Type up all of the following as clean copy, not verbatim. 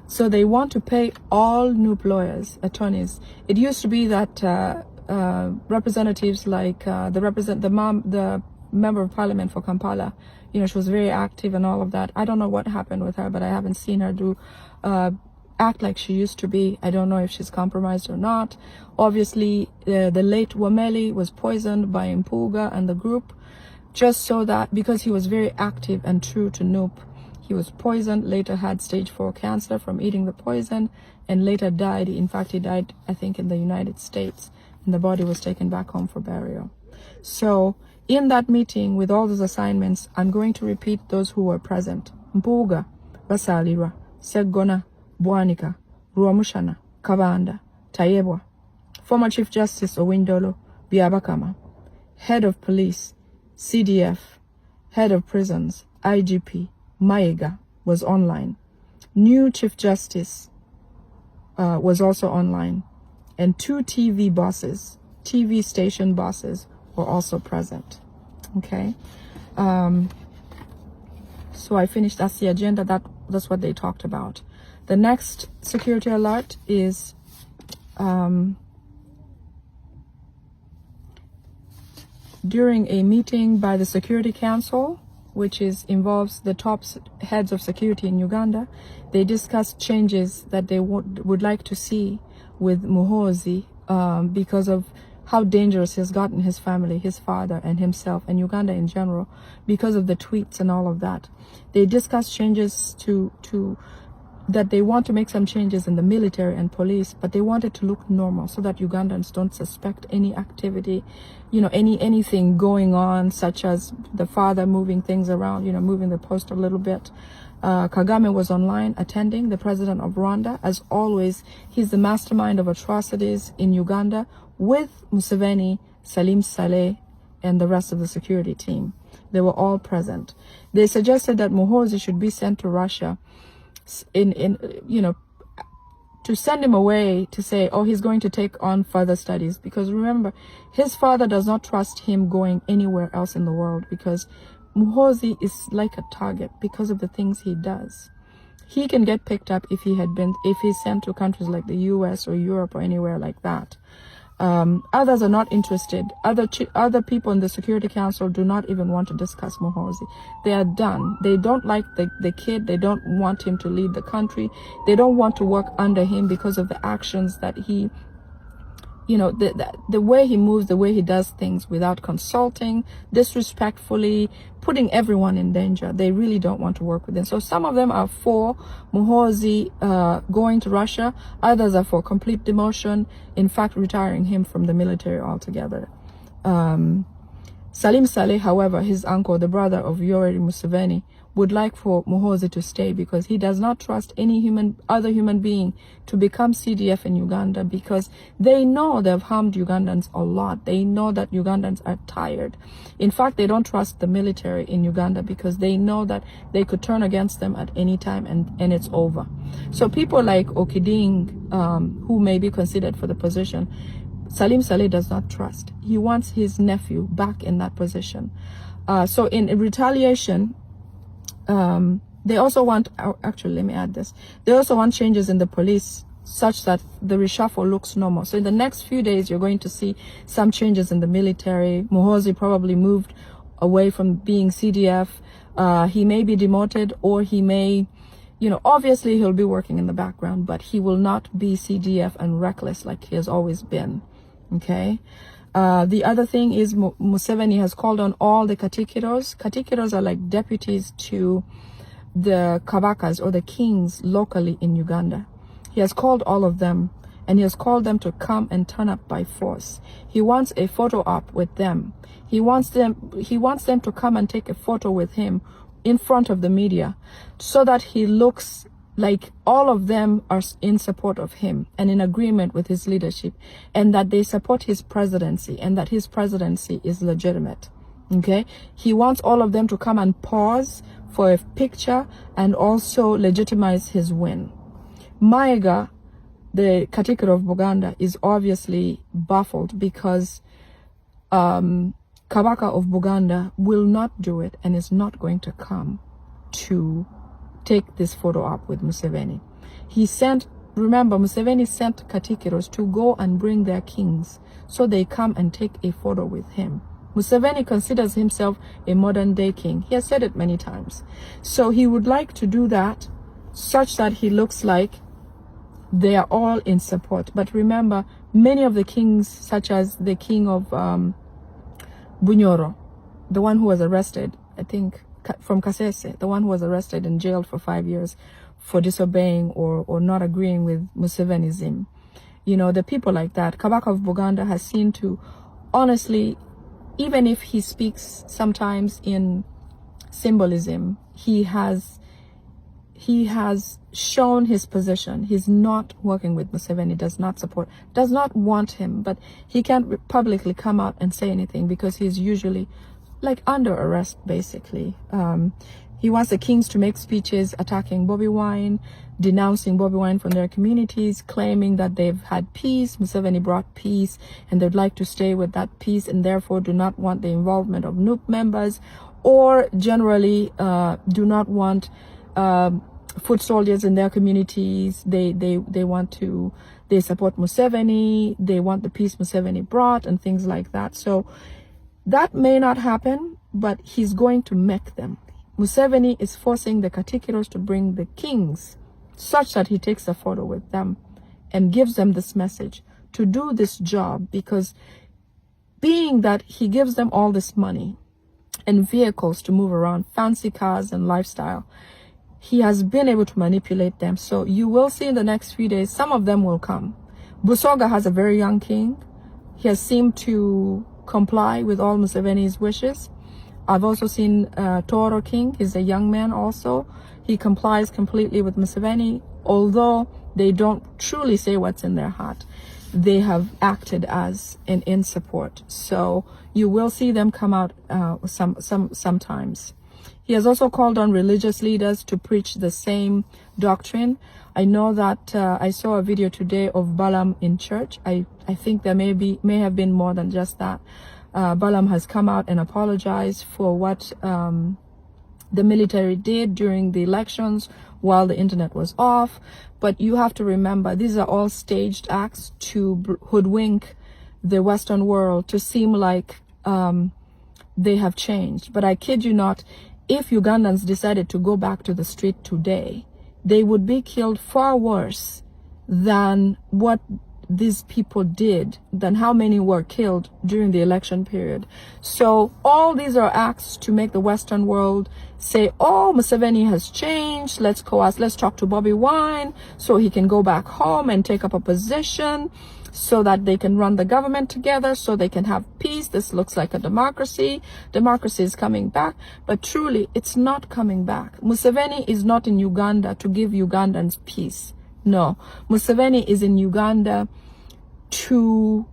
So they want to pay all Nup lawyers, attorneys. It used to be that representatives like the member of parliament for Kampala, you know, she was very active and all of that. I don't know what happened with her, but I haven't seen her do act like she used to be. I don't know if she's compromised or not. Obviously, the late Wameli was poisoned by Impuga and the group, just so that because he was very active and true to Nup. He was poisoned, later had stage 4 cancer from eating the poison, and later died. In fact, he died, I think, in the United States, and the body was taken back home for burial. So in that meeting with all those assignments, I'm going to repeat those who were present. Mpuga, Basalirwa, Segona, Bwanika, Ruamushana, Kabanda, Tayebwa, former Chief Justice Owindolo Biabakama, Head of Police, CDF, Head of Prisons, IGP, Mayiga was online. New Chief Justice was also online. And 2 TV bosses, TV station bosses were also present. Okay. So I finished. That's the agenda. That's what they talked about. The next security alert is during a meeting by the Security Council, which involves the top heads of security in Uganda. They discussed changes that they would like to see with Muhoozi because of how dangerous he has gotten his family, his father and himself, and Uganda in general, because of the tweets and all of that. They discussed changes that they want to make some changes in the military and police, but they want it to look normal so that Ugandans don't suspect any activity, you know, anything going on, such as the father moving things around, you know, moving the post a little bit. Kagame was online attending, the president of Rwanda. As always, he's the mastermind of atrocities in Uganda with Museveni, Salim Saleh, and the rest of the security team. They were all present. They suggested that Muhoozi should be sent to Russia to send him away, to say, oh, he's going to take on further studies, because remember, his father does not trust him going anywhere else in the world, because Muhoozi is like a target because of the things he does. He can get picked up if he's sent to countries like the US or Europe or anywhere like that. Others are not interested. Other people in the Security Council do not even want to discuss Muhoozi. They are done. They don't like the kid. They don't want him to lead the country. They don't want to work under him because of the actions that he, you know, the way he moves, the way he does things without consulting, disrespectfully, putting everyone in danger. They really don't want to work with him. So some of them are for Muhoozi going to Russia. Others are for complete demotion, in fact, retiring him from the military altogether. Salim Saleh, however, his uncle, the brother of Yoweri Museveni, would like for Muhoozi to stay because he does not trust any other human being to become CDF in Uganda, because they know they've harmed Ugandans a lot. They know that Ugandans are tired. In fact, they don't trust the military in Uganda because they know that they could turn against them at any time and it's over. So people like Okiding, who may be considered for the position, Salim Saleh does not trust. He wants his nephew back in that position. So in retaliation, they also want, actually, let me add this. They also want changes in the police such that the reshuffle looks normal. So in the next few days, you're going to see some changes in the military. Muhoozi probably moved away from being CDF. He may be demoted, or he may, you know, obviously he'll be working in the background, but he will not be CDF and reckless like he has always been. Okay. The other thing is Museveni has called on all the Katikiros. Katikiros are like deputies to the Kabakas or the kings locally in Uganda. He has called all of them, and he has called them to come and turn up by force. He wants a photo op with them. He wants them to come and take a photo with him in front of the media, so that he looks like all of them are in support of him and in agreement with his leadership, and that they support his presidency and that his presidency is legitimate. Okay? He wants all of them to come and pause for a picture and also legitimize his win. Mayiga, the Katikiro of Buganda, is obviously baffled because Kabaka of Buganda will not do it and is not going to come to take this photo up with Museveni. He sent, remember, Museveni sent Katikiros to go and bring their kings so they come and take a photo with him. Museveni considers himself a modern day king. He has said it many times. So he would like to do that such that he looks like they are all in support. But remember, many of the kings, such as the king of Bunyoro, the one who was arrested, I think, from Kasese, the one who was arrested and jailed for 5 years for disobeying or not agreeing with Museveniism. You know, the people like that, Kabaka of Buganda has seen to, honestly, even if he speaks sometimes in symbolism, he has shown his position. He's not working with Museveni, does not support, does not want him, but he can't publicly come out and say anything because he's usually like under arrest, basically. He wants the kings to make speeches attacking Bobi Wine, denouncing Bobi Wine from their communities, claiming that they've had peace. Museveni brought peace and they'd like to stay with that peace and therefore do not want the involvement of NUP members, or generally do not want foot soldiers in their communities. They support Museveni, they want the peace Museveni brought and things like that. So that may not happen, but he's going to make them. Museveni is forcing the Katikiros to bring the kings such that he takes a photo with them and gives them this message to do this job, because being that he gives them all this money and vehicles to move around, fancy cars and lifestyle, he has been able to manipulate them. So you will see in the next few days, some of them will come. Busoga has a very young king. He has seemed to comply with all Museveni's wishes. I've also seen Toro King. He's a young man also. He complies completely with Museveni, although they don't truly say what's in their heart. They have acted as in support. So you will see them come out sometimes. He has also called on religious leaders to preach the same doctrine. I know that I saw a video today of Balaam in church. I think there may have been more than just that. Balaam has come out and apologized for what the military did during the elections while the internet was off. But you have to remember, these are all staged acts to hoodwink the Western world to seem like they have changed. But I kid you not, if Ugandans decided to go back to the street today, they would be killed far worse than what these people did, than how many were killed during the election period. So all these are acts to make the Western world say, oh, Museveni has changed, let's talk to Bobi Wine so he can go back home and take up a position so that they can run the government together, so they can have peace. This looks like a democracy. Democracy is coming back, but truly it's not coming back. Museveni is not in Uganda to give Ugandans peace. No, Museveni is in Uganda to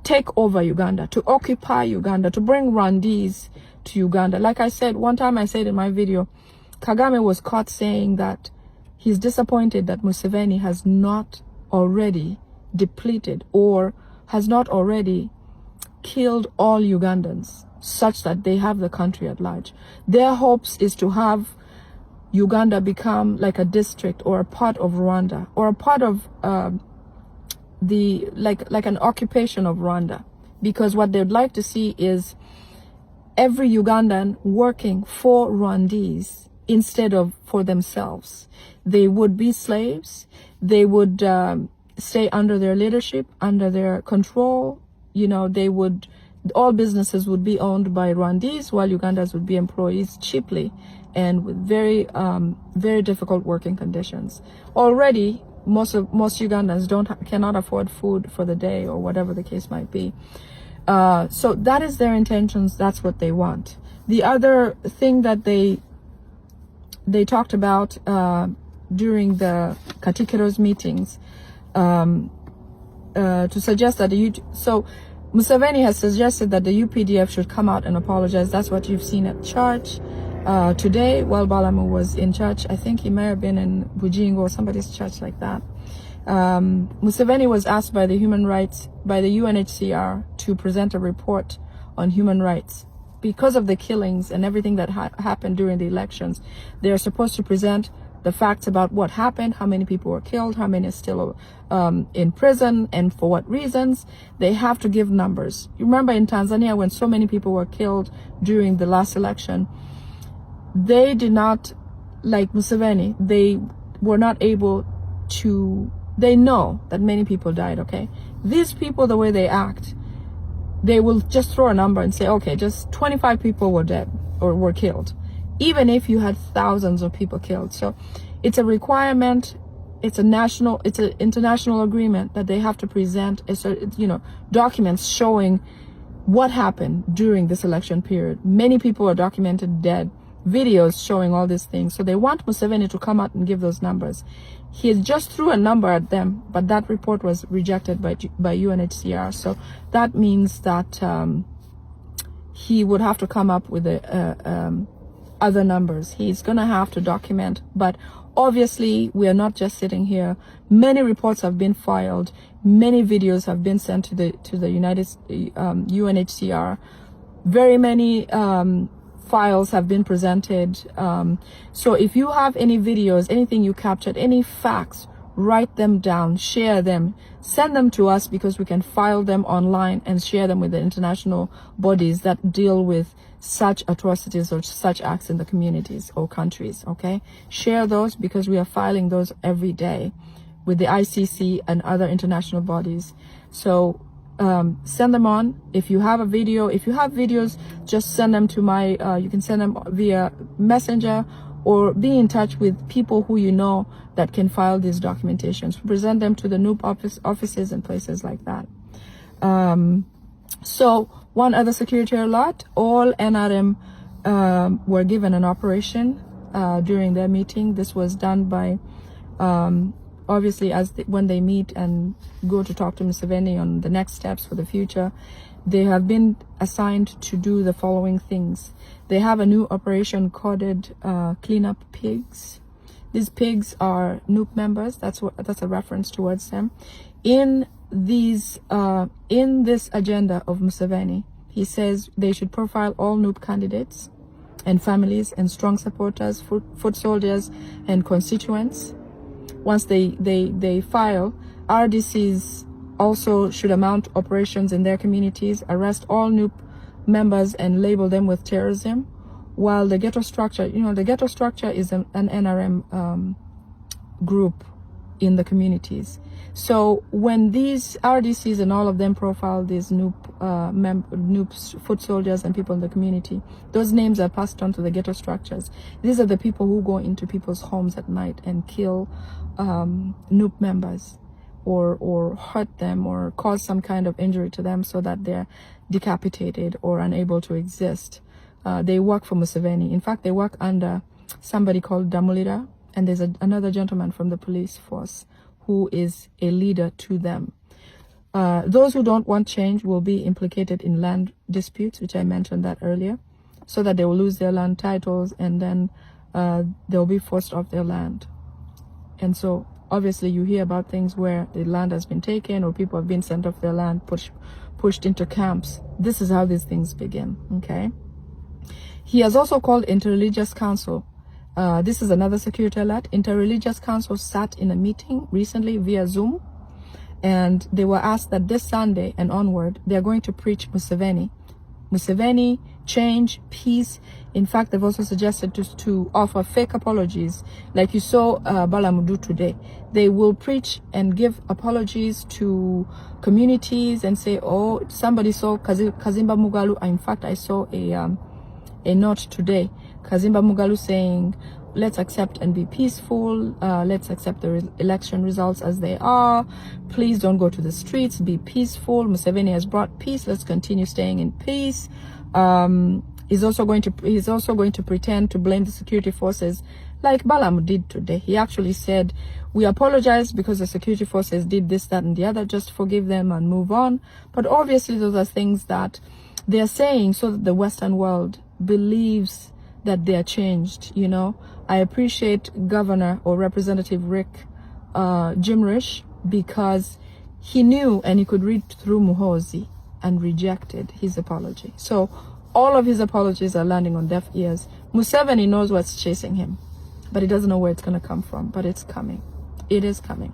take over Uganda, to occupy Uganda, to bring Rwandese to Uganda. Like I said, one time I said in my video, Kagame was caught saying that he's disappointed that Museveni has not already depleted or has not already killed all Ugandans such that they have the country at large. Their hopes is to have Uganda become like a district or a part of Rwanda, or a part of like an occupation of Rwanda, because what they'd like to see is every Ugandan working for Rwandese instead of for themselves. They would be slaves. They would stay under their leadership, under their control. You know, all businesses would be owned by Rwandese, while Ugandans would be employees cheaply and with very difficult working conditions. Already, most Ugandans cannot afford food for the day, or whatever the case might be. So that is their intentions. That's what they want. The other thing that they talked about during the Katikiros meetings, to suggest that Museveni has suggested that the UPDF should come out and apologize. That's what you've seen at church today while Balamu was in church. I think he may have been in Bujingo or somebody's church like that. Museveni was asked by the UNHCR to present a report on human rights. Because of the killings and everything that happened during the elections, they are supposed to present the facts about what happened, how many people were killed, how many are still in prison, and for what reasons. They have to give numbers. You remember in Tanzania when so many people were killed during the last election, they did not, like Museveni, they were not able to, they know that many people died, okay? These people, the way they act, they will just throw a number and say, okay, just 25 people were dead or were killed, even if you had thousands of people killed. So it's a requirement, it's an international agreement that they have to present, documents showing what happened during this election period. Many people are documented dead, videos showing all these things. So they want Museveni to come out and give those numbers. He just threw a number at them, but that report was rejected by UNHCR. So that means that he would have to come up with other numbers. He's going to have to document. But obviously, we are not just sitting here. Many reports have been filed. Many videos have been sent to the UNHCR. Very many files have been presented. So if you have any videos, anything you captured, any facts, write them down, share them, send them to us, because we can file them online and share them with the international bodies that deal with such atrocities or such acts in the communities or countries, okay? Share those, because we are filing those every day with the ICC and other international bodies. So send them on. If you have a video, if you have videos, just send them to my, you can send them via Messenger, or be in touch with people who you know that can file these documentations. Present them to the NUP offices and places like that. So one other security alert, all NRM were given an operation during their meeting. This was done by obviously when they meet and go to talk to Museveni on the next steps for the future. They have been assigned to do the following things. They have a new operation coded Clean Up Pigs. These pigs are NUP members. That's a reference towards them. In this agenda of Museveni, he says they should profile all NUP candidates and families and strong supporters, foot soldiers and constituents. Once they file, RDCs also should mount operations in their communities, arrest all NUP members and label them with terrorism. While the ghetto structure, the ghetto structure is an NRM group in the communities. So when these RDCs and all of them profile these NUP foot soldiers and people in the community, those names are passed on to the ghetto structures. These are the people who go into people's homes at night and kill NUP members, or hurt them, or cause some kind of injury to them so that they're decapitated or unable to exist. They work for Museveni. In fact, they work under somebody called Damulira, and there's another gentleman from the police force who is a leader to them. Those who don't want change will be implicated in land disputes, which I mentioned that earlier, so that they will lose their land titles, and then they'll be forced off their land. And so obviously you hear about things where the land has been taken or people have been sent off their land, pushed into camps. This is how these things begin, okay? He has also called Interreligious Council. This is another security alert. Interreligious Council sat in a meeting recently via Zoom, and they were asked that this Sunday and onward, they're going to preach Museveni, change, peace. In fact, they've also suggested to offer fake apologies, like you saw Balaam do today. They will preach and give apologies to communities and say, oh, somebody saw Kazimba Mugalu. In fact, I saw a note today, Kazimba Mugalu saying, let's accept and be peaceful. Let's accept the election results as they are. Please don't go to the streets. Be peaceful. Museveni has brought peace. Let's continue staying in peace. He's also going to pretend to blame the security forces, like Balaam did today. He actually said, we apologize because the security forces did this, that, and the other. Just forgive them and move on. But obviously, those are things that they're saying so that the Western world believes that they are changed. I appreciate Governor or Representative Rick Jimrish, because he knew and he could read through Muhoozi and rejected his apology. So all of his apologies are landing on deaf ears. Museveni knows what's chasing him. but he doesn't know where it's going to come from, but it's coming. It is coming.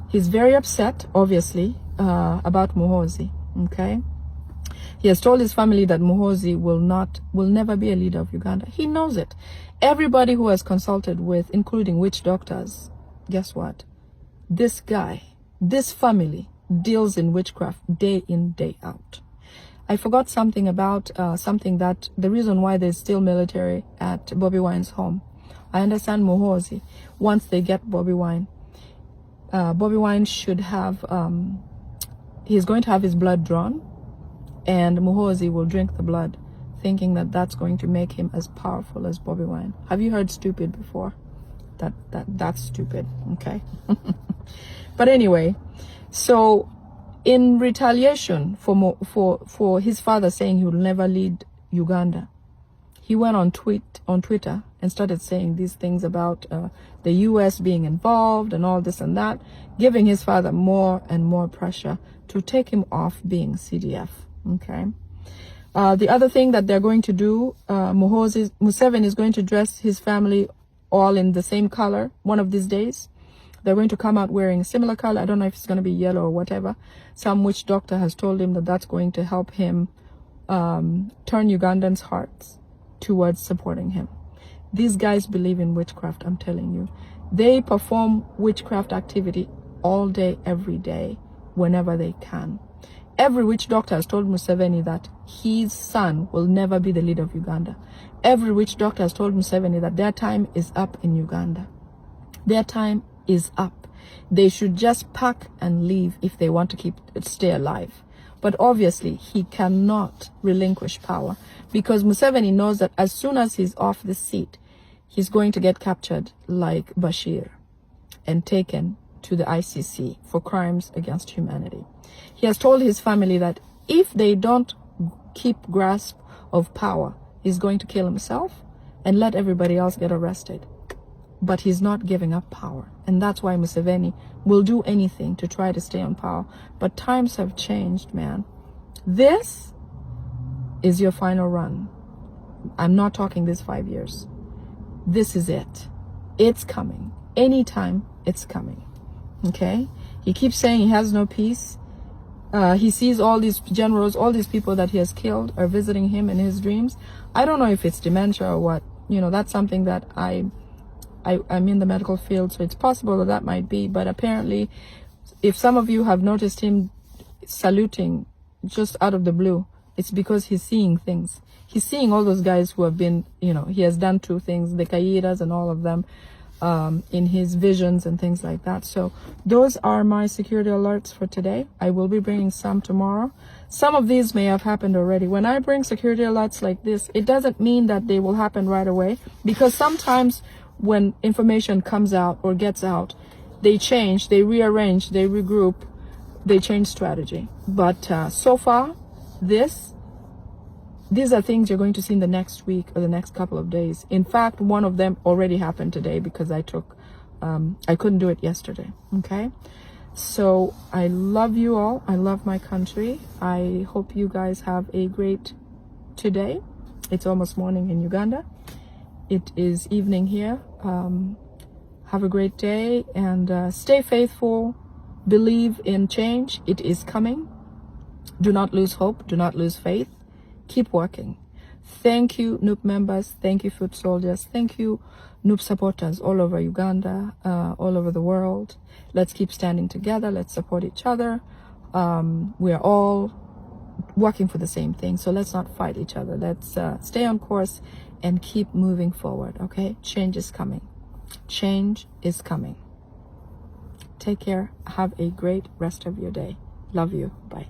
He's very upset, obviously, about Muhoozi, okay? He has told his family that Muhoozi will never be a leader of Uganda. He knows it. Everybody who has consulted with, including witch doctors, guess what? This guy, this family deals in witchcraft day in, day out. I forgot something about something that the reason why there's still military at Bobby Wine's home. I understand Muhoozi, once they get Bobby Wine should have, he's going to have his blood drawn, and Muhoozi will drink the blood, thinking that that's going to make him as powerful as Bobby Wine. Have you heard stupid before? That's stupid, okay? But anyway, so in retaliation for his father saying he will never lead Uganda, he went on Twitter and started saying these things about the US being involved and all this and that, giving his father more and more pressure to take him off being CDF. Okay. The other thing that they're going to do, Museveni is going to dress his family all in the same color one of these days. They're going to come out wearing a similar color. I don't know if it's going to be yellow or whatever. Some witch doctor has told him that that's going to help him turn Ugandans' hearts towards supporting him. These guys believe in witchcraft, I'm telling you. They perform witchcraft activity all day, every day, whenever they can. Every witch doctor has told Museveni that his son will never be the leader of Uganda. Every witch doctor has told Museveni that their time is up in Uganda. Their time is up. They should just pack and leave if they want to stay alive. But obviously, he cannot relinquish power because Museveni knows that as soon as he's off the seat, he's going to get captured like Bashir and taken to the ICC for crimes against humanity. He has told his family that if they don't keep grasp of power, he's going to kill himself and let everybody else get arrested. But he's not giving up power. And that's why Museveni will do anything to try to stay on power. But times have changed, man. This is your final run. I'm not talking this 5 years. This is it. It's coming. Anytime it's coming. Okay? He keeps saying he has no peace. He sees all these generals, all these people that he has killed are visiting him in his dreams. I don't know if it's dementia or what. You know, that's something that I'm in the medical field, so it's possible that that might be. But apparently, if some of you have noticed him saluting just out of the blue, it's because he's seeing things. He's seeing all those guys who have been, you know, he has done two things, the Kaidas and all of them, in his visions and things like that. So those are my security alerts for today. I will be bringing some tomorrow. Some of these may have happened already. When I bring security alerts like this, it doesn't mean that they will happen right away, because sometimes when information comes out or gets out, they change, they rearrange, they regroup, they change strategy. But so far, these are things you're going to see in the next week or the next couple of days. In fact, one of them already happened today because I couldn't do it yesterday. Okay? So I love you all. I love my country. I hope you guys have a great today. It's almost morning in Uganda. It is evening here. Have a great day and stay faithful. Believe in change. It is coming. Do not lose hope. Do not lose faith. Keep working. Thank you, Noop members. Thank you, foot soldiers. Thank you, Noop supporters all over Uganda, all over the world. Let's keep standing together. Let's support each other. We are all working for the same thing, so let's not fight each other. Let's stay on course and keep moving forward, okay? Change is coming. Change is coming. Take care. Have a great rest of your day. Love you. Bye.